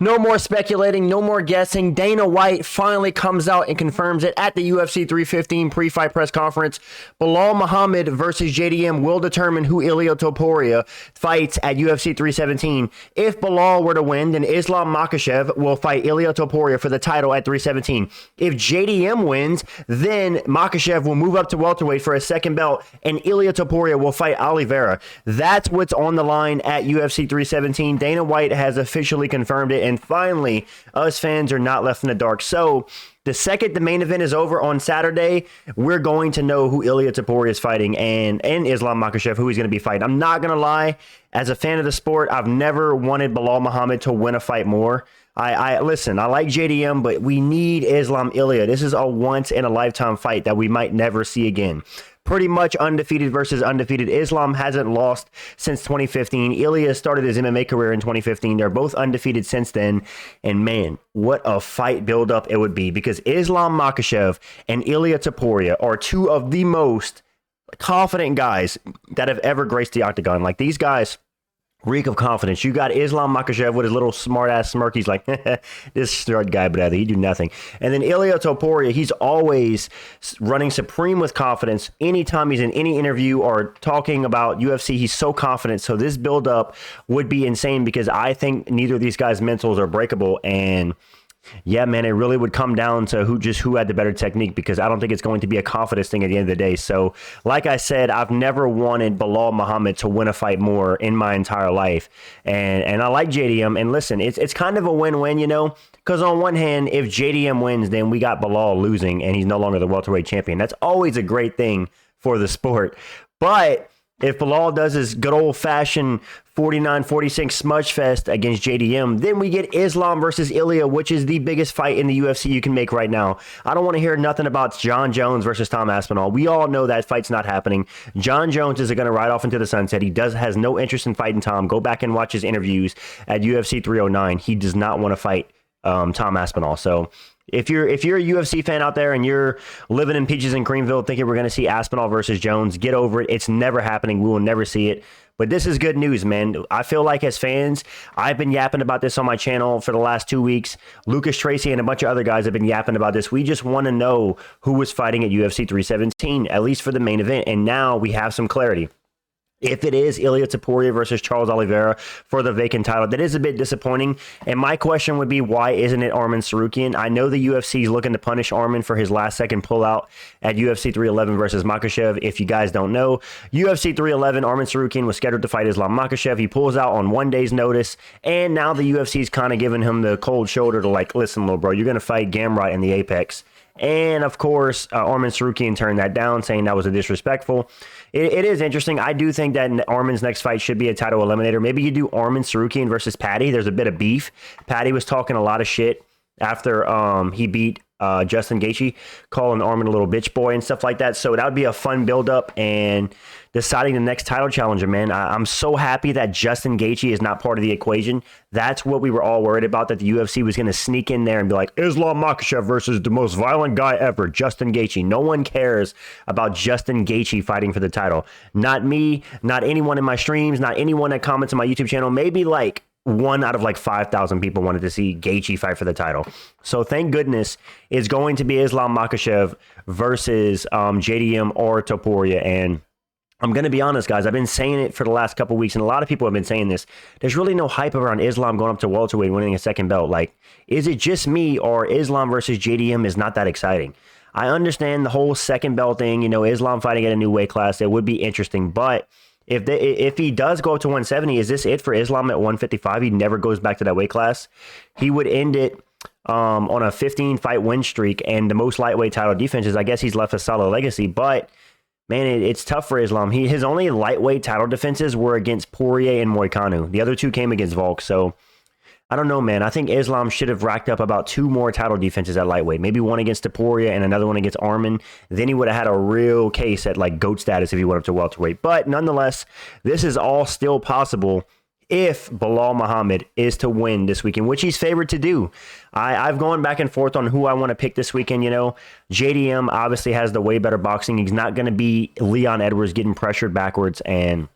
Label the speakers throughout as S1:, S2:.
S1: No more speculating, no more guessing. Dana White finally comes out and confirms it at the UFC 315 pre-fight press conference. Bilal Muhammad versus JDM will determine who Ilia Topuria fights at UFC 317. If Bilal were to win, then Islam Makhachev will fight Ilia Topuria for the title at 317. If JDM wins, then Makhachev will move up to welterweight for a second belt, and Ilia Topuria will fight Oliveira. That's what's on the line at UFC 317. Dana White has officially confirmed it. And finally, us fans are not left in the dark. So the second the main event is over on Saturday, we're going to know who Ilia Topuria is fighting and Islam Makhachev, who he's going to be fighting. I'm not going to lie. As a fan of the sport, I've never wanted Bilal Muhammad to win a fight more. Listen, I like JDM, but we need Islam Ilia. This is a once in a lifetime fight that we might never see again. Pretty much undefeated versus undefeated. Islam hasn't lost since 2015. Ilia started his MMA career in 2015. They're both undefeated since then. And man, what a fight buildup it would be, because Islam Makhachev and Ilia Topuria are two of the most confident guys that have ever graced the octagon. Like, these guys reek of confidence. You got Islam Makhachev with his little smart ass smirk. He's like, this stud guy, but he do nothing. And then Ilia Topuria, he's always running supreme with confidence. Anytime he's in any interview or talking about UFC, he's so confident. So this build up would be insane, because I think neither of these guys' mentals are breakable. And yeah, man, it really would come down to who had the better technique, because I don't think it's going to be a confidence thing at the end of the day. So, like I said, I've never wanted Bilal Muhammad to win a fight more in my entire life. And I like JDM. And listen, it's kind of a win-win, you know, because on one hand, if JDM wins, then we got Bilal losing and he's no longer the welterweight champion. That's always a great thing for the sport. But if Bilal does his good old-fashioned 49-46 smudge fest against JDM, then we get Islam versus Ilia, which is the biggest fight in the UFC you can make right now. I don't want to hear nothing about John Jones versus Tom Aspinall. We all know that fight's not happening. John Jones is going to ride off into the sunset. He has no interest in fighting Tom. Go back and watch his interviews at UFC 309. He does not want to fight Tom Aspinall. So if you're a UFC fan out there and you're living in Peaches and Creamville thinking we're going to see Aspinall versus Jones, get over it. It's never happening. We will never see it. But this is good news, man. I feel like as fans, I've been yapping about this on my channel for the last 2 weeks. Lucas Tracy and a bunch of other guys have been yapping about this. We just want to know who was fighting at UFC 317, at least for the main event. And now we have some clarity. If it is Ilia Topuria versus Charles Oliveira for the vacant title, that is a bit disappointing. And my question would be, why isn't it Arman Tsarukyan? I know the UFC is looking to punish Arman for his last second pullout at UFC 311 versus Makhachev. If you guys don't know, UFC 311, Arman Tsarukyan was scheduled to fight Islam Makhachev. He pulls out on 1 day's notice. And now the UFC is kind of giving him the cold shoulder to, like, listen, little bro, you're going to fight Gamrot in the Apex. And of course, Arman Tsarukyan turned that down, saying that was a disrespectful. It is interesting. I do think that Arman's next fight should be a title eliminator. Maybe you do Arman Tsarukyan versus Patty. There's a bit of beef. Patty was talking a lot of shit after he beat Justin Gaethje, calling Arman a little bitch boy and stuff like that. So that would be a fun build-up and deciding the next title challenger, man. I'm so happy that Justin Gaethje is not part of the equation. That's what we were all worried about, that the UFC was going to sneak in there and be like, Islam Makhachev versus the most violent guy ever, Justin Gaethje. No one cares about Justin Gaethje fighting for the title. Not me, not anyone in my streams, not anyone that comments on my YouTube channel. Maybe like 1 out of like 5,000 people wanted to see Gaethje fight for the title. So thank goodness it's going to be Islam Makhachev versus JDM or Topuria. And I'm going to be honest, guys. I've been saying it for the last couple weeks, and a lot of people have been saying this. There's really no hype around Islam going up to welterweight and winning a second belt. Like, is it just me, or Islam versus JDM is not that exciting? I understand the whole second belt thing. You know, Islam fighting at a new weight class. It would be interesting, but if he does go up to 170, is this it for Islam at 155? He never goes back to that weight class. He would end it on a 15-fight win streak and the most lightweight title defenses. I guess he's left a solid legacy, but man, it's tough for Islam. His only lightweight title defenses were against Poirier and Moicano. The other two came against Volk. So I don't know, man. I think Islam should have racked up about 2 more title defenses at lightweight. Maybe one against Topuria and another one against Arman. Then he would have had a real case at like GOAT status if he went up to welterweight. But nonetheless, this is all still possible if Bilal Muhammad is to win this weekend, which he's favored to do. I've gone back and forth on who I want to pick this weekend. You know, JDM obviously has the way better boxing. He's not going to be Leon Edwards getting pressured backwards and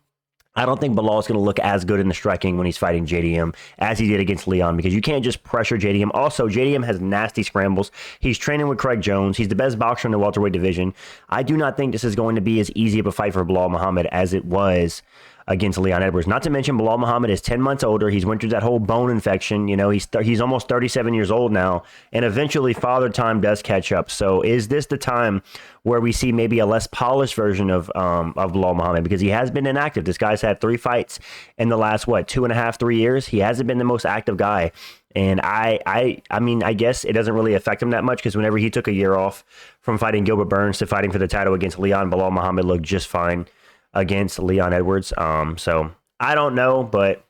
S1: I don't think Bilal is going to look as good in the striking when he's fighting JDM as he did against Leon, because you can't just pressure JDM. Also, JDM has nasty scrambles. He's training with Craig Jones. He's the best boxer in the welterweight division. I do not think this is going to be as easy of a fight for Bilal Muhammad as it was against Leon Edwards. Not to mention, Bilal Muhammad is 10 months older. He's went through that whole bone infection. You know, he's almost 37 years old now, and eventually father time does catch up. So is this the time where we see maybe a less polished version of Bilal Muhammad? Because he has been inactive. This guy's had 3 fights in the last, 2.5, 3 years. He hasn't been the most active guy. And I mean, I guess it doesn't really affect him that much, because whenever he took a year off from fighting Gilbert Burns to fighting for the title against Leon, Bilal Muhammad looked just fine against Leon Edwards. So I don't know, but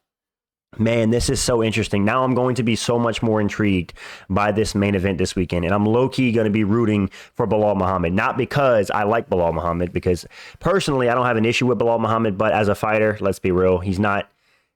S1: man, this is so interesting. Now I'm going to be so much more intrigued by this main event this weekend, and I'm low-key going to be rooting for Bilal Muhammad. Not because I like Bilal Muhammad, because personally I don't have an issue with Bilal Muhammad, but as a fighter, let's be real, he's not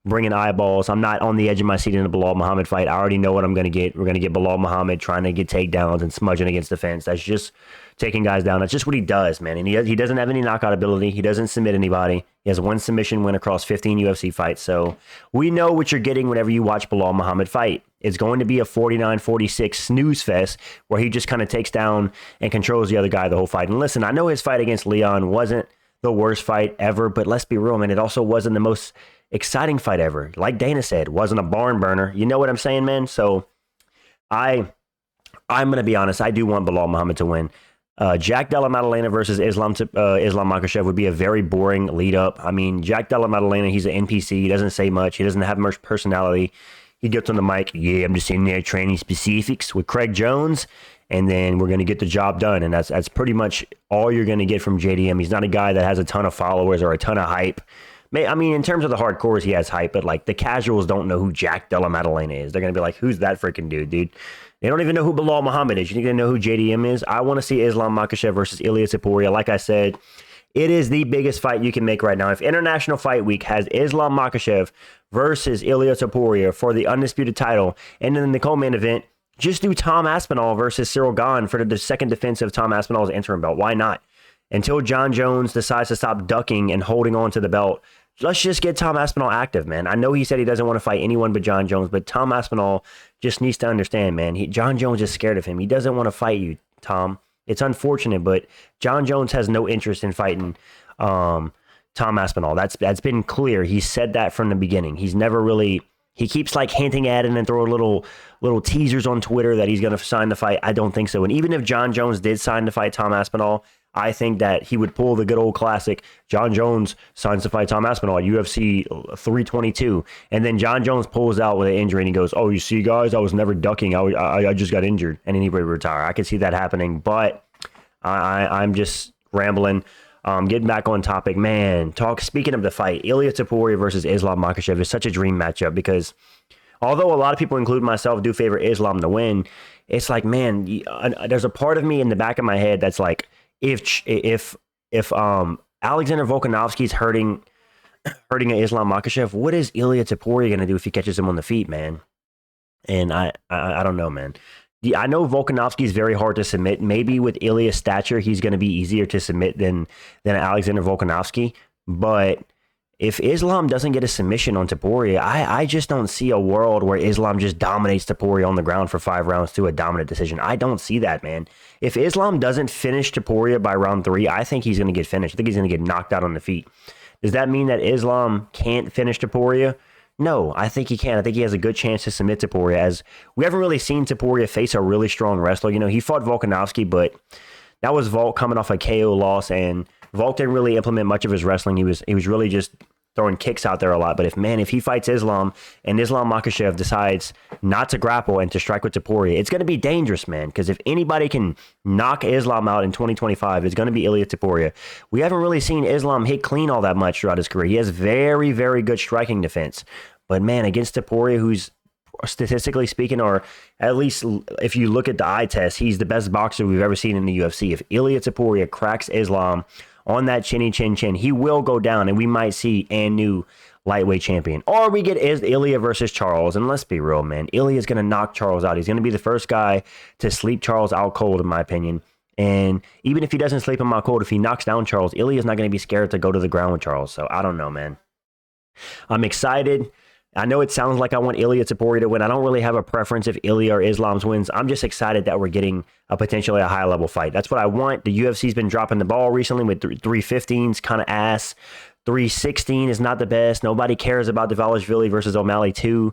S1: bringing eyeballs. I'm not on the edge of my seat in a Bilal Muhammad fight. I already know what I'm going to get. We're going to get Bilal Muhammad trying to get takedowns and smudging against the fence. That's just taking guys down. That's just what he does, man. And he doesn't have any knockout ability. He doesn't submit anybody. He has 1 submission win across 15 UFC fights. So we know what you're getting whenever you watch Bilal Muhammad fight. It's going to be a 49-46 snooze fest where he just kind of takes down and controls the other guy the whole fight. And listen, I know his fight against Leon wasn't the worst fight ever, but let's be real, man. It also wasn't the most exciting fight ever. Like Dana said, wasn't a barn burner. You know what I'm saying, man? So I'm going to be honest. I do want Bilal Muhammad to win. Jack Della Maddalena versus Islam Makhachev would be a very boring lead up. I mean, Jack Della Maddalena, he's an NPC. He doesn't say much. He doesn't have much personality. He gets on the mic. Yeah, I'm just in there training specifics with Craig Jones, and then we're going to get the job done. And that's pretty much all you're going to get from JDM. He's not a guy that has a ton of followers or a ton of hype. I mean, in terms of the hardcores, he has hype, but like the casuals don't know who Jack Della Maddalena is. They're going to be like, who's that freaking dude? They don't even know who Bilal Muhammad is. You think they know who JDM is? I want to see Islam Makhachev versus Ilia Topuria. Like I said, it is the biggest fight you can make right now. If International Fight Week has Islam Makhachev versus Ilia Topuria for the undisputed title, and then the co-main event, just do Tom Aspinall versus Cyril Gane for the second defense of Tom Aspinall's interim belt. Why not? Until John Jones decides to stop ducking and holding on to the belt, let's just get Tom Aspinall active, man. I know he said he doesn't want to fight anyone but John Jones, but Tom Aspinall just needs to understand, man. John Jones is scared of him. He doesn't want to fight you, Tom. It's unfortunate, but John Jones has no interest in fighting Tom Aspinall. That's been clear. He said that from the beginning. He's never really... He keeps like hinting at it and throwing little teasers on Twitter that he's going to sign the fight. I don't think so. And even if John Jones did sign to fight Tom Aspinall, I think that he would pull the good old classic. John Jones signs to fight Tom Aspinall at UFC 322. And then John Jones pulls out with an injury and he goes, oh, you see, guys, I was never ducking. I just got injured. And then he would retire. I could see that happening. But I'm just rambling. Getting back on topic, man. Speaking of the fight, Ilia Topuria versus Islam Makhachev is such a dream matchup, because although a lot of people, including myself, do favor Islam to win, it's like, man, there's a part of me in the back of my head that's like, if Alexander Volkanovski's hurting Islam Makhachev, what is Ilia Topuria gonna do if he catches him on the feet, man? And I don't know, man. I know Volkanovski is very hard to submit. Maybe with Ilia's stature, he's going to be easier to submit than Alexander Volkanovski. But if Islam doesn't get a submission on Topuria, I just don't see a world where Islam just dominates Topuria on the ground for 5 rounds to a dominant decision. I don't see that, man. If Islam doesn't finish Topuria by round 3, I think he's going to get finished. I think he's going to get knocked out on the feet. Does that mean that Islam can't finish Topuria? No, I think he can. I think he has a good chance to submit Topuria, as we haven't really seen Topuria face a really strong wrestler. You know, he fought Volkanovski, but that was Volk coming off a KO loss, and Volk didn't really implement much of his wrestling. He was really just throwing kicks out there a lot. But if he fights Islam and Islam Makhachev decides not to grapple and to strike with Topuria, it's going to be dangerous, man, because if anybody can knock Islam out in 2025, it's going to be Ilia Topuria. We haven't really seen Islam hit clean all that much throughout his career. He has very, very good striking defense. But, man, against Topuria, who's statistically speaking, or at least if you look at the eye test, he's the best boxer we've ever seen in the UFC. If Ilia Topuria cracks Islam on that chinny chin chin, he will go down, and we might see a new lightweight champion. Or we get Ilia versus Charles, and let's be real, man. Ilia's going to knock Charles out. He's going to be the first guy to sleep Charles out cold, in my opinion. And even if he doesn't sleep him out cold, if he knocks down Charles, Ilia's not going to be scared to go to the ground with Charles. So I don't know, man. I'm excited. I know it sounds like I want Ilia Topuria to win. I don't really have a preference if Ilia or Islam's wins. I'm just excited that we're getting a potentially a high level fight. That's what I want. The UFC's been dropping the ball recently with 315s, kind of ass. 316 is not the best. Nobody cares about Dvalishvili versus O'Malley 2.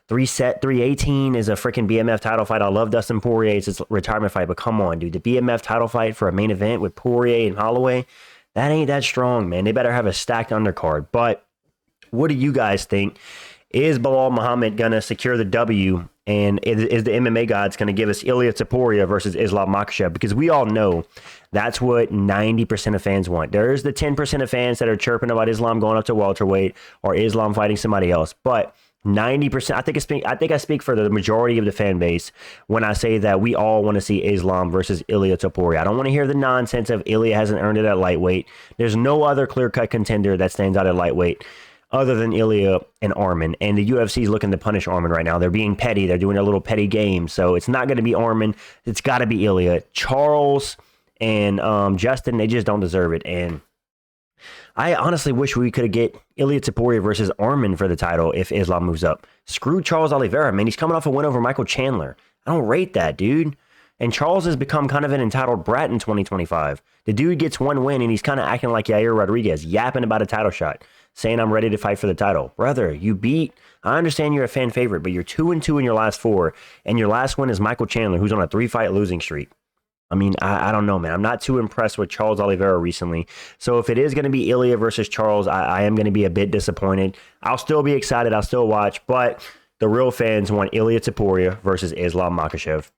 S1: 318 is a freaking BMF title fight. I love Dustin Poirier. It's his retirement fight, but come on, dude. The BMF title fight for a main event with Poirier and Holloway, that ain't that strong, man. They better have a stacked undercard. But what do you guys think? Is Belal Muhammad going to secure the W? And is the MMA gods going to give us Ilia Topuria versus Islam Makhachev? Because we all know that's what 90% of fans want. There's the 10% of fans that are chirping about Islam going up to welterweight or Islam fighting somebody else. But 90%, I think I speak for the majority of the fan base when I say that we all want to see Islam versus Ilia Topuria. I don't want to hear the nonsense of Ilia hasn't earned it at lightweight. There's no other clear-cut contender that stands out at lightweight other than Ilia and Arman. And the UFC is looking to punish Arman right now. They're being petty. They're doing a little petty game. So it's not going to be Arman. It's got to be Ilia. Charles and Justin, they just don't deserve it. And I honestly wish we could get Ilia Topuria versus Arman for the title if Islam moves up. Screw Charles Oliveira, man. He's coming off a win over Michael Chandler. I don't rate that, dude. And Charles has become kind of an entitled brat in 2025. The dude gets one win, and he's kind of acting like Yair Rodriguez, yapping about a title shot, saying, I'm ready to fight for the title. Brother, you beat... I understand you're a fan favorite, but you're 2-2 in your last 4, and your last win is Michael Chandler, who's on a 3-fight losing streak. I mean, I don't know, man. I'm not too impressed with Charles Oliveira recently. So if it is going to be Ilia versus Charles, I am going to be a bit disappointed. I'll still be excited. I'll still watch, but the real fans want Ilia Topuria versus Islam Makhachev.